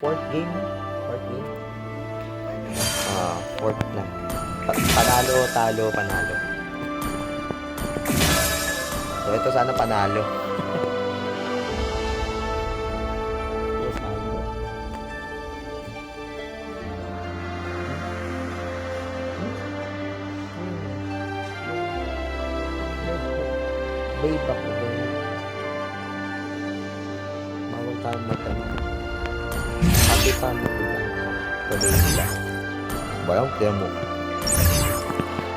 Fourth game? Fourth game? Fourth na. Panalo, talo, panalo. So, ito sana panalo. Yes, mango. Babe ako din. Bawal tayo matanong. Happy family lang. Tuloy lang. Balang kaya mo.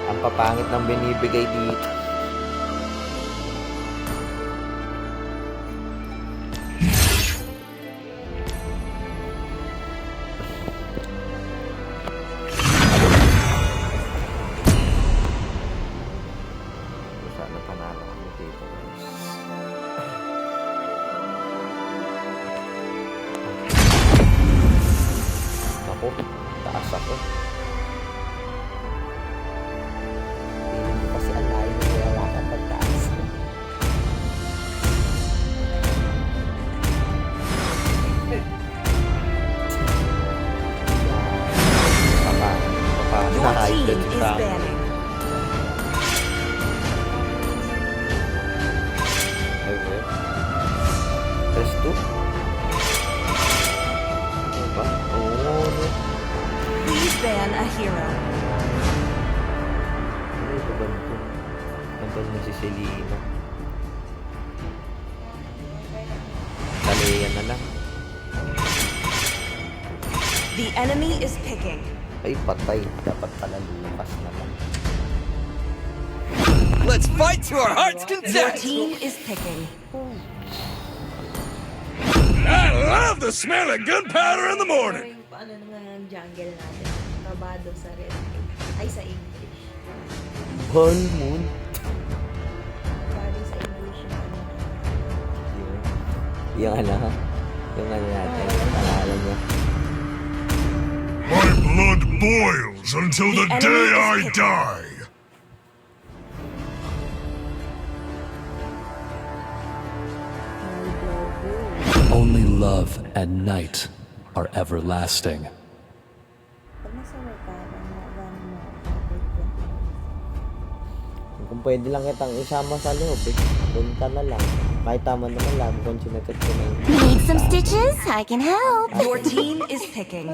Ang papangit ng binibigay dito. Sana panalo kami dito, guys. Ako, taas ako. Feeling ko kasi ang layo na nilalakan pagtaas. Your team is banning. Okay. Press 2. Diba? Oo. Please ban a hero. Ano ito ba ito? Nandun na si Selena. Taleya na lang. The enemy is picking. Ay, patay. Dapat pala lukas na lang. Let's fight to our heart's Your content! team is picking. I love the smell of gunpowder in the morning! Yung paano nga ang jungle natin. Kabado sa red. Ay, sa English. Full moon. Kabado sa English yung ano. Yung ano, ha? Yung ano natin, yung pangalan niya. My blood boils until the The day enemy I is picking. die. Only love and night are everlasting. Pag nasa merkado, gano'n mo. Kung pwede lang kitang isama sa loob, doon ka na lang. Kahit tama naman lang, concentrated ko na yun. Need some stitches? I can help. Your team is picking.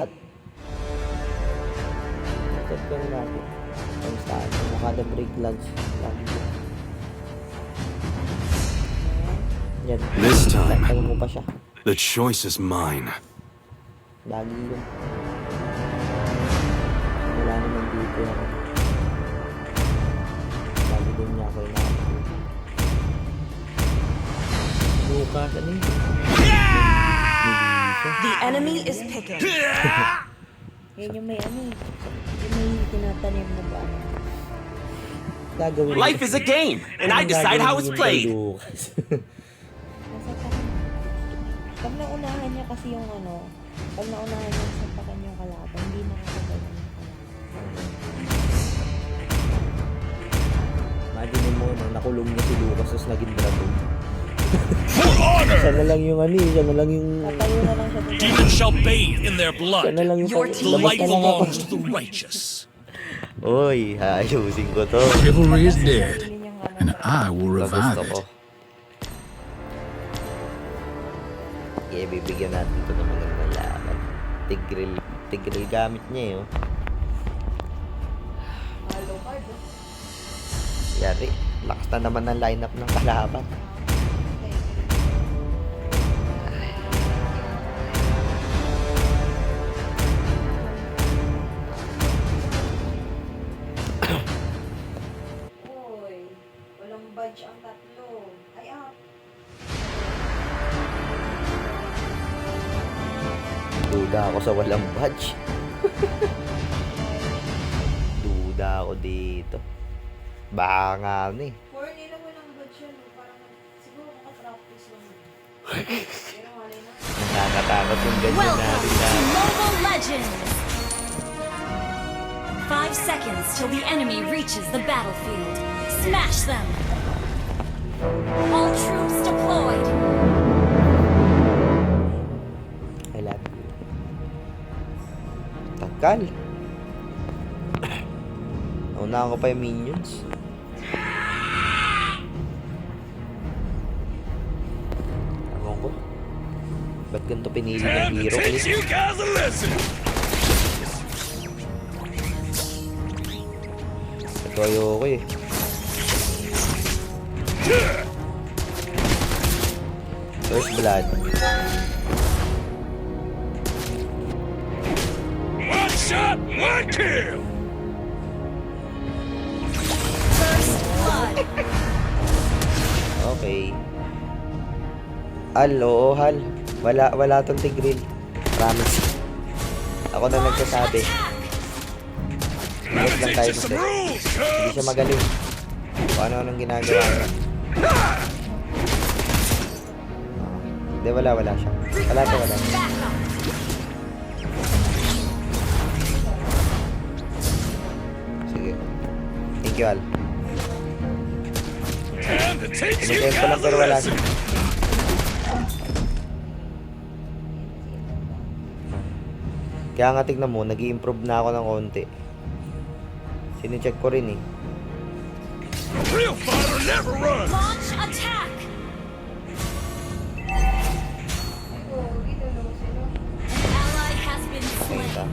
Check ko na natin. Kamusta? Kada break lunch. Lagi yun. Yan. This time, Tayo mo pa siya. the choice is mine. Lagi yun. Wala naman dito ako. Lagi din niya ako inaabot. Lucas, ano yun? The enemy is picking. Yan yung may ano eh. Yung may tinatanim na ba? Gagawin Life is a game, and I decide how it's played. Lucas. Nasa takan. Pag naunahan niya kasi yung ano, pag naunahan niya sa takan yung kalaban, hindi nakakagalan yung kalaban. Imagine mo, no, nakulong niya si Lucas tapos naging dragon. For honor! Siya na lang yung ano eh, siya na lang yung... Tatayo na lang siya dun. Demons shall bathe in their Siya blood. na lang yung... Your team labas Life na lang ako. belongs to the righteous. Oy, ayusin ko to. Chivalry is dead, Yun yung ano. and I will Ito revive gusto ko. it. Okay, bibigyan natin ito ng magandang laban. Tigril gamit niya eh, oh. Yari, lakas na naman ng lineup ng kalaban. Uy, walang badge ang tatlo. Ay, Duda ako sa walang badge. Duda ako dito. Baka nga ano eh. For nila walang badge yan. Parang siguro makapractice lang. Pero wala na. Nakakatakot yung ganyan Welcome natin to na. Mobile Legends! 5 seconds till the enemy reaches the battlefield. Smash them! All troops deployed! I love you. Kal. Naunahan ko pa yung minions. Ewan ko. Ba't ganito pinili ng Time to hero? teach you guys a lesson. Ito ayoko eh. First blood. One shot, one kill. First blood. Okay. Hal, oo, Hal. Wala tong Tigreal. Promise. Ako na nagsasabi. Let Ingat me lang tayo teach you some kasi. rules, Hindi siya cubs. magaling. Kung ano-anong ginagawa niya. Hindi, wala siya. Wala. Request backup. Sige. Thank you, Hal. Time to teach you Pinigyan ko lang guys a pero wala lesson. siya. Kaya nga tignan mo, nag-i-improve na ako ng konti. Sine-check ko rin eh. Real fighter never runs. Launch attack. An ally has been slain. Kita.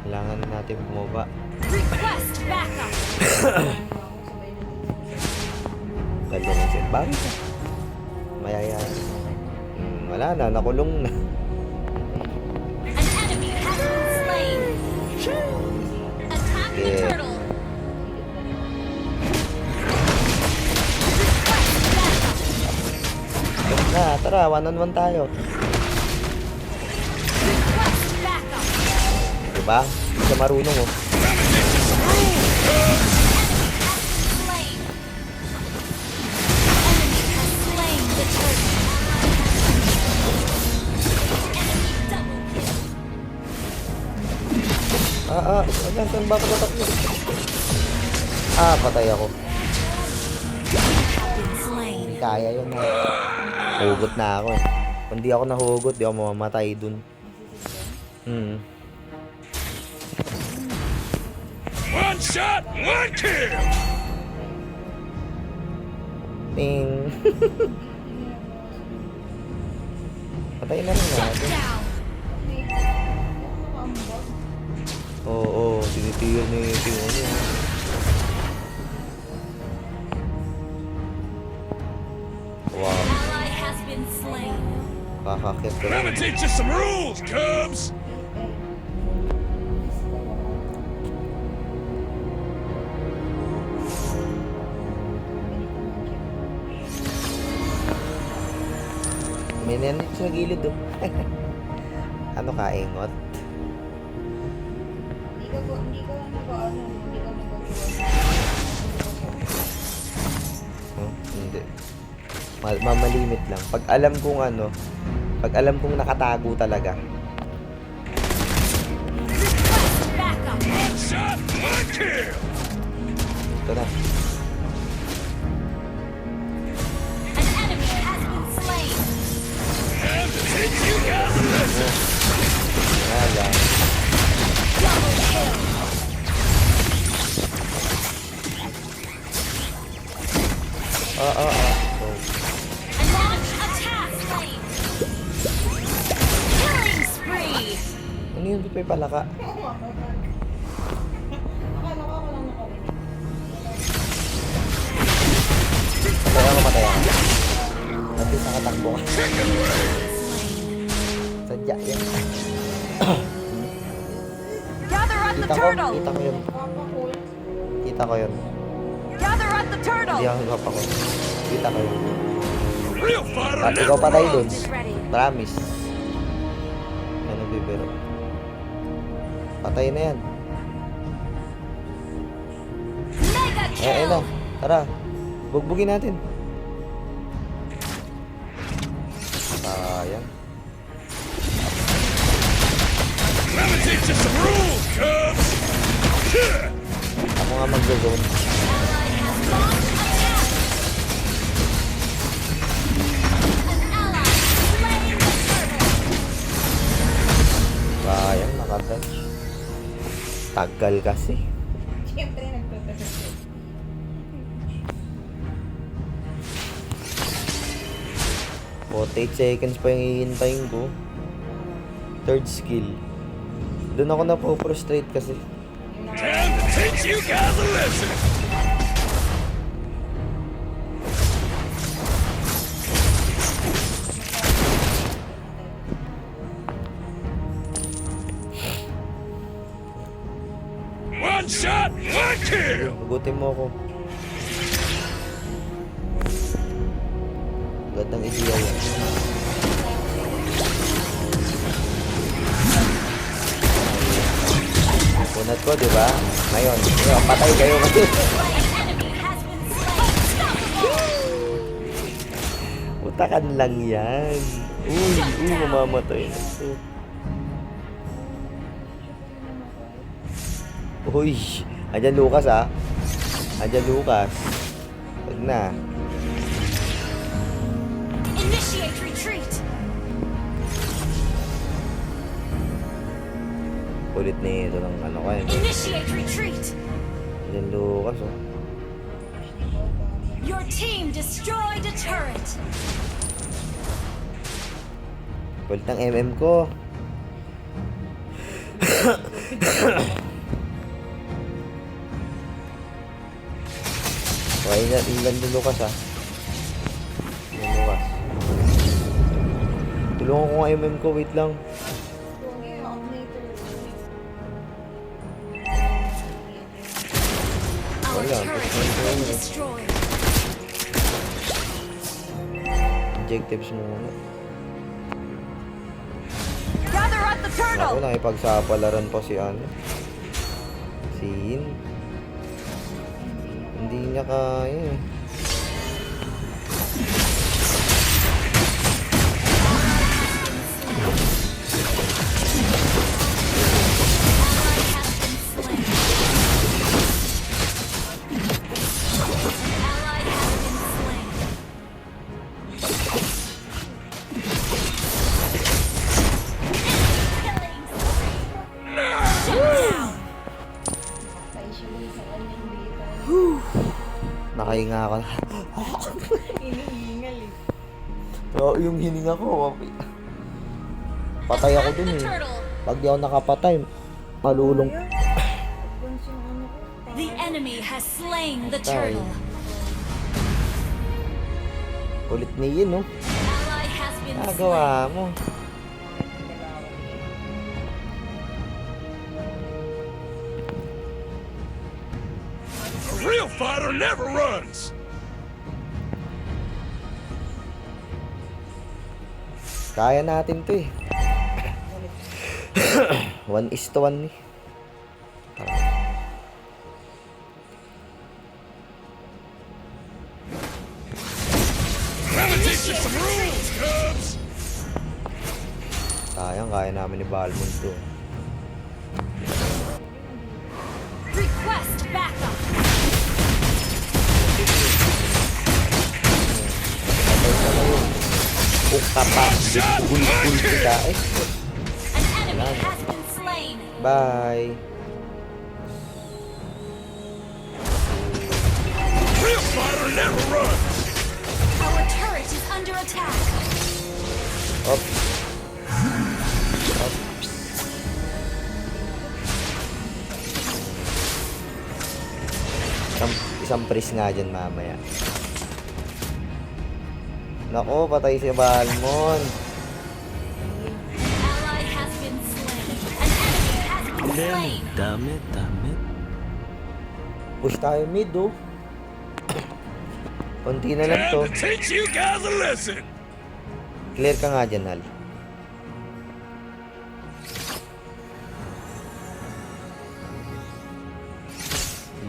Kailangan na natin bumaba. Request backup. Ganda ng set. Bakit? Mayaya. Wala na, nakulong na. An enemy has been slain. Attack the Yeah. turtle. Request backup. Tapos na, tara, one-on-one tayo. Request backup. Diba? Hindi siya marunong oh. Slain. Enemy has slain the turtle. Enemy double kill. Saan ba ako tatakbo? Patay ako. Been slain. Hindi kaya yun ha. Hugot na ako eh. Kung di ako nahugot, di ako mamamatay dun. One shot, one kill. Ting. Patay na lang Shut natin. down. Oo, tinitira na yung team ano. Wow, Ally has been slain. kakakit ko Let me lang. teach you some rules, cubs. May nanit sa gilid oh. Ano ka, engot? Hindi. Mamalimit lang. Pag alam kong ano, pag alam kong nakatago talaga. Request backup. One shot, one kill. Ito na. An enemy has been slain. Time to teach you guys a lesson. Wala. Double kill. So, An launch attack slain. Killing spree. ano yun? Ba't may palaka? Matay ako. At least nakatakbo ka. Sadya yan. Gather at the Kita ko turtle! yun. Kita ko yun. Gather at the turtle! Hindi ako higap ako. Kita ko yun. Real fighter At never ikaw patay dun. runs. Ready. Promise. Ano bibiro? Patay na yan. Mega Ayun na. kill. Tara. Bugbugin natin. Sayang. Let me teach you some rules, cubs. Ako nga mag-zone. Ally has launched attack. An ally slain the turtle. nakadodge. Tagal kasi. Siyempre, nagtutulog. O, 8 seconds pa yung hihintayin ko. Third skill. Doon ako na-frustrate kasi. Time to teach you guys a lesson. One shot, one kill. Hugutin mo ako. Gandang ideya yan. Punat ko, di ba? Ngayon, patay kayo kasi. Enemy has been slain. Utakan lang yan. Mamamatay na ito. Uy, andyan Lucas ah. Andyan Lucas. Wag na. Initiate retreat. Kulit na ito ng ano ka eh. Initiate retreat. Andyan Lucas oh. Your team destroyed a turret. Kulit ng MM ko. Okay na, ilan din Lucas ah. Ilan Lucas. Tulungan ko nga MM ko, wait lang. Our Wala, turret gusto has ko been yun. destroyed. Objectives muna. Gather at the Ako, turtle! nakipagsapalaran pa si ano. Si Yin. Hindi niya kaya eh. Ally has been slain. Killing spree. Shut down. Nakahinga ako. Hinihingal eh. Oo, yung hininga ko. Patay ako dun The eh. turtle. Pag di ako nakapatay, malulong. The enemy has slain the Patay. turtle. Kulit ni Yin, no? Ally has been slain. Nagawa mo. A real fighter never runs. Kaya natin to eh. 1:1 eh. Gotta teach you some rules, Cubs. Sayang, kaya namin ni Balmond to. Request backup. Puka pa. Gul-gul kita eh. An enemy has been slain. Bye. Real fighter never runs. Our turret is under attack. Op. Isang pris nga dyan mamaya. Nako, patay si Balmond. Ally has been slain. An enemy has been slain. Damit. Push tayo mid, oh. Konti na lang to. Time to teach you guys a lesson. Clear ka nga dyan, Hal.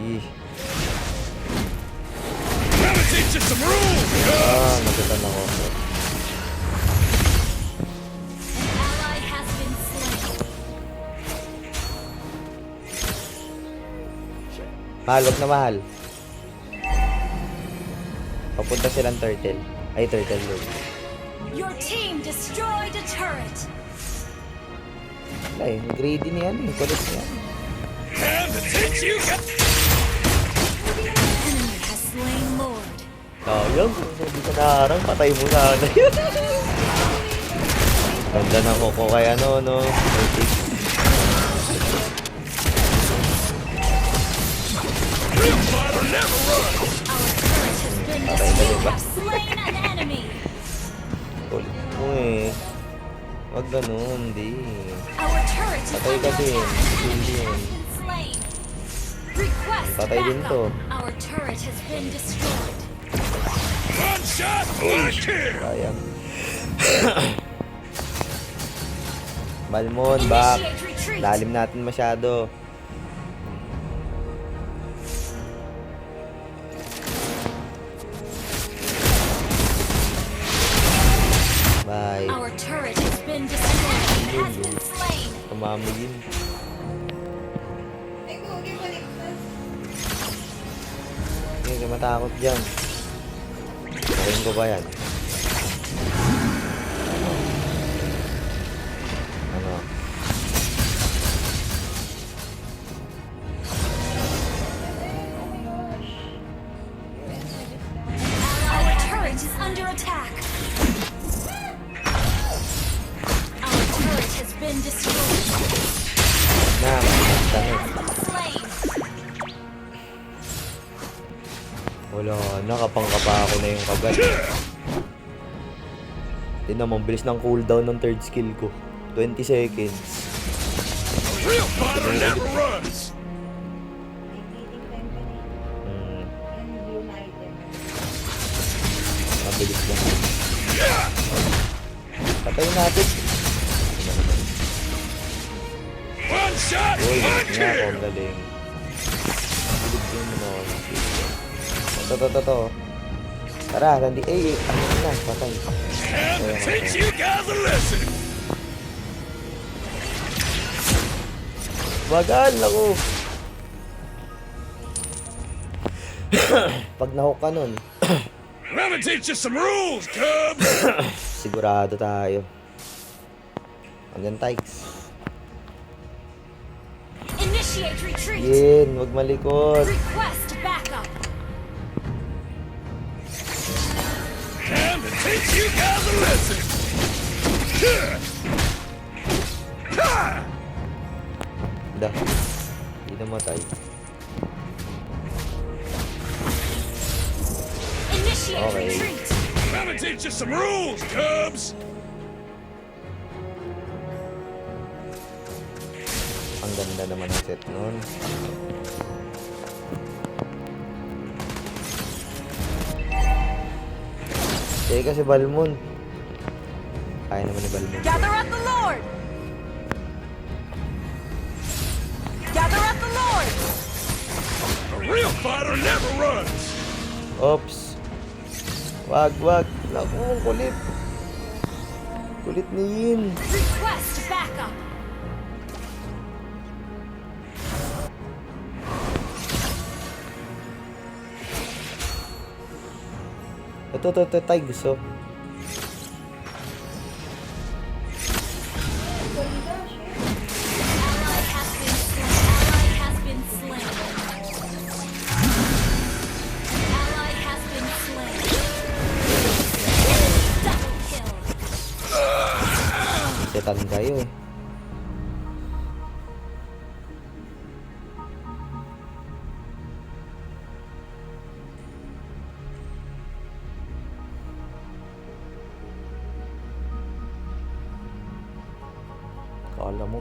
Ih. Gotta teach you some rules, Cubs. Nagutan ako. An ally has been slain. Mahal, wag na mahal. Papunta silang turtle. Ay, turtle lord. Your team destroyed a turret. Wala eh. Greedy niya yan. Kulit niya. Time to teach you guys. Enemy has slain Lord. Sayang. Kung hindi ka naharang, patay mo sana yun. Ganda na ko kay ano, no? Vertex. Real fighter never runs. Our turret has been destroyed. You have slain an enemy. Kulit mo eh. Wag ganun, di. Our turret is Patay under ka din. attack. Hindi Enemy yan. has been slain. Request Patay din to. backup. Our turret has been destroyed. One shot, one kill. Sayang. Balmon, back. Initiate retreat. Lalim natin masyado. Bye. Our turret has been destroyed. It has been slain. Tumamigin. Hindi ka matakot dyan. Gawin ko ba yan? Ano? Our turret is under attack. Our turret has been destroyed. Na, dami. Slain. Wala, nakapangkapa ako na yung kagat. Hindi naman, bilis ng cooldown ng third skill ko. 20 seconds. Real fighter never runs. Mabilis lang. Patayin natin. One shot, Uy, one nga ako, kill. ang galing. Mabilis din mo na. Ito. Tara, nandi. Ano na, patay. Time to teach you guys a lesson. Bagal ako. Pag nahook ka nun, Let me teach you some rules, Cubs. sigurado tayo. Hanggang Tykes. Initiate retreat. Yin, wag malikot. Request backup. Time to teach you guys a lesson. Ha! Da. Hindi namatay. Initiate Okay. retreat. Let me teach you some rules, Cubs. Ang ganda naman ng set nun. Teka si Balmon. Kaya naman ni Balmon. Gather at the Lord! Gather at the Lord! A real fighter never runs. Oops. Wag. Naku, ang kulit. Kulit ni Yin. Request backup. Ito, tay gusto. Ally has been slain. Ally has been slain. Double kill. Setan kayo eh. Kala mo.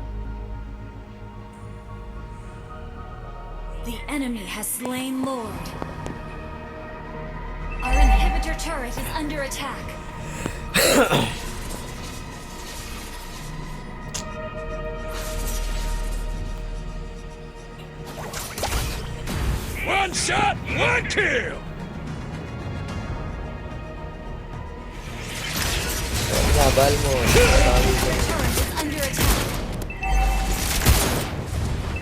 The enemy has slain Lord. Our inhibitor turret is under attack. One shot, one kill. Nga, Balmon. Sabi ko. Turret is under attack.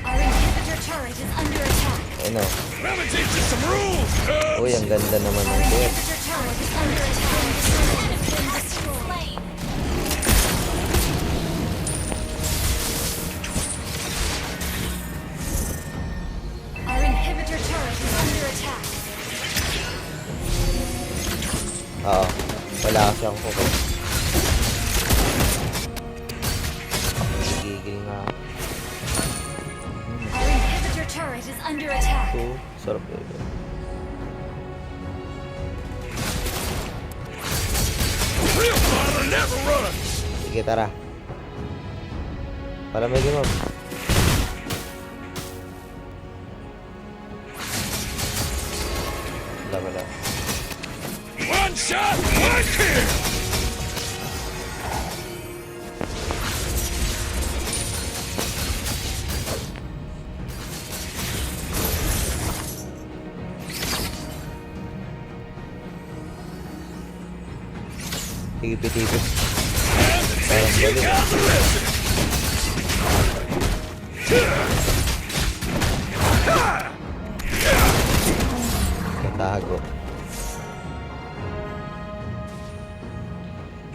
Our inhibitor turret is under attack. Ayun o. Let me teach you some rules, Cubs. Uy, ang ganda naman Our ng set. inhibitor turret is under attack. It has been destroyed. kasi ako ko. Nagigigil nga ako. Our inhibitor turret is under attack. So, sarap yun. Real fighter never runs. Sige, tara. Palamigin mo. Wala. One shot, one kill. Higipit-higipit. And you got the lesson. Katago.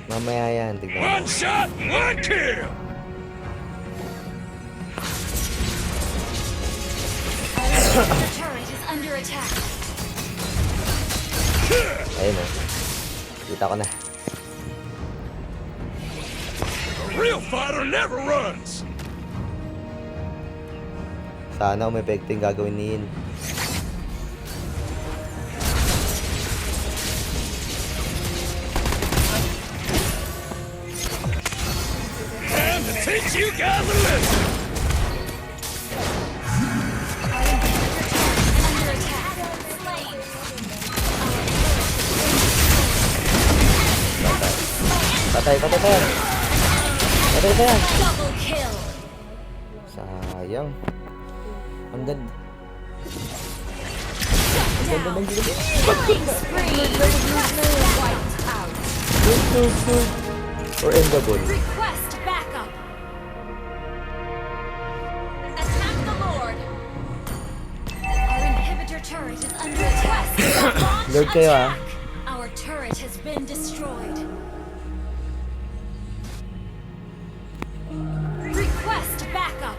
Mamaya yan, tignan mo. One shot, one kill. Our inhibitor turret is under attack. Ayun o. Kita ko na. A real fighter never runs. Sana umepekto yung gagawin ni Yin. And to teach you guys a lesson. Under attack. Slain. Patay. Patay tayo. Double kill. Sayang. Ang ganda. Down. Killing spree. Wiped out. Good. Or endable. Request backup. Attack the Lord. Our inhibitor turret is under attack. Launch Lord kayo, ah. attack. Our turret has been destroyed. Request backup.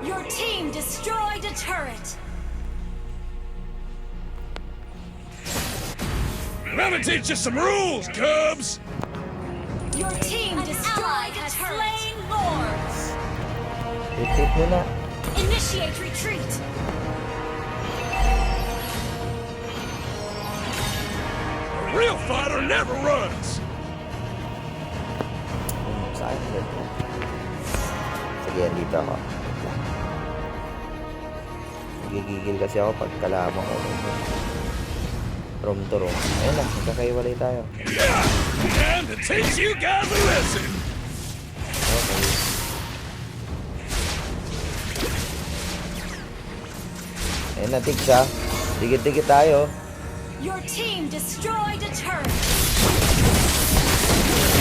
Your team destroyed a turret. Let me teach you some rules, Cubs. Your team destroyed a turret. Slain lords. Retreat mo na. Initiate retreat. A real fighter never runs. Saan yun? Sige, dito ako. Nagigigil kasi ako pag kalaman ko. Room to room. Ayun na, magkakaiwalay tayo. And to teach you guys a lesson. Okay. Ayun na, Tigs ha. Dikit-dikit tayo. Your team destroyed a turret.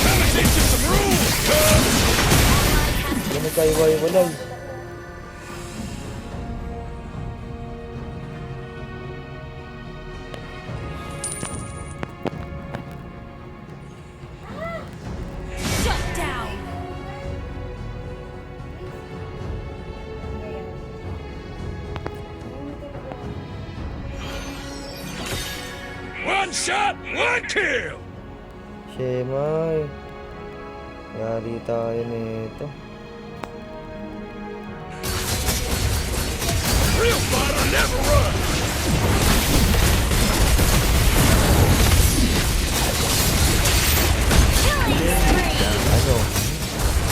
Let me teach you some rules, Cubs. Hindi magkaiwalay. Shut down. One shot, one kill. Shemay. Yari tayo nito. Real fighter never runs. Killing spree. Ano?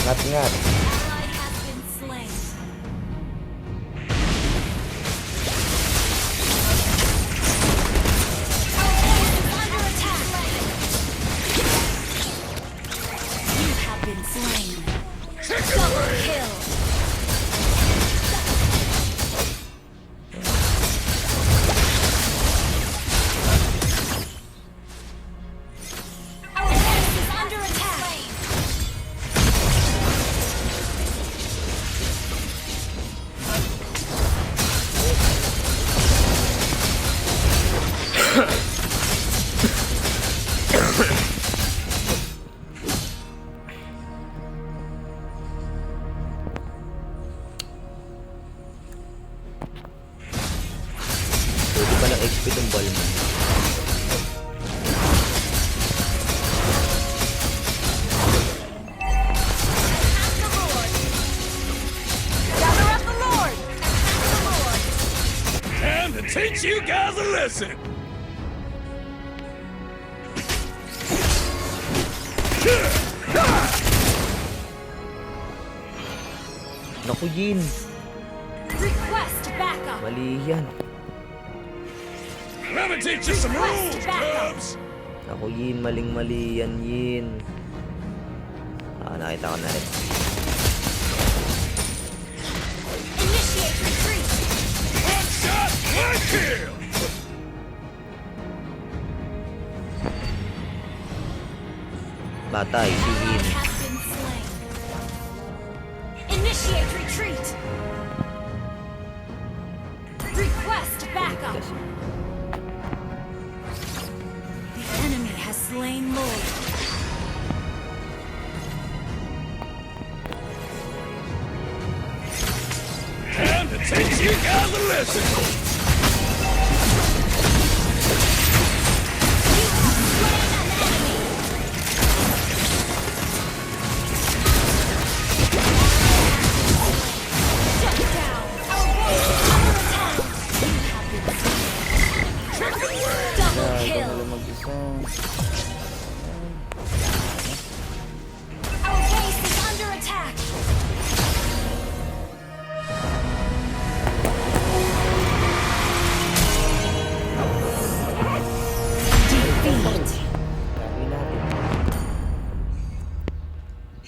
Ngat-ngat. Ally has been slain. Our base is under attack. You have been slain. Double kill. Our base is under attack. Pwede pa ng XP tong ball mo. teach you guys a lesson. Naku, Jin. Request backup. Mali yan. Let me teach you some rules, Cubs. Naku, Yin. Maling-mali yan, Yin. Nakita ko na rin. Initiate retreat. One shot, one kill. Batay, si Yin. Has been slain. Initiate retreat. Request backup. Kasi, The enemy has slain Lord. Time to teach you guys a lesson.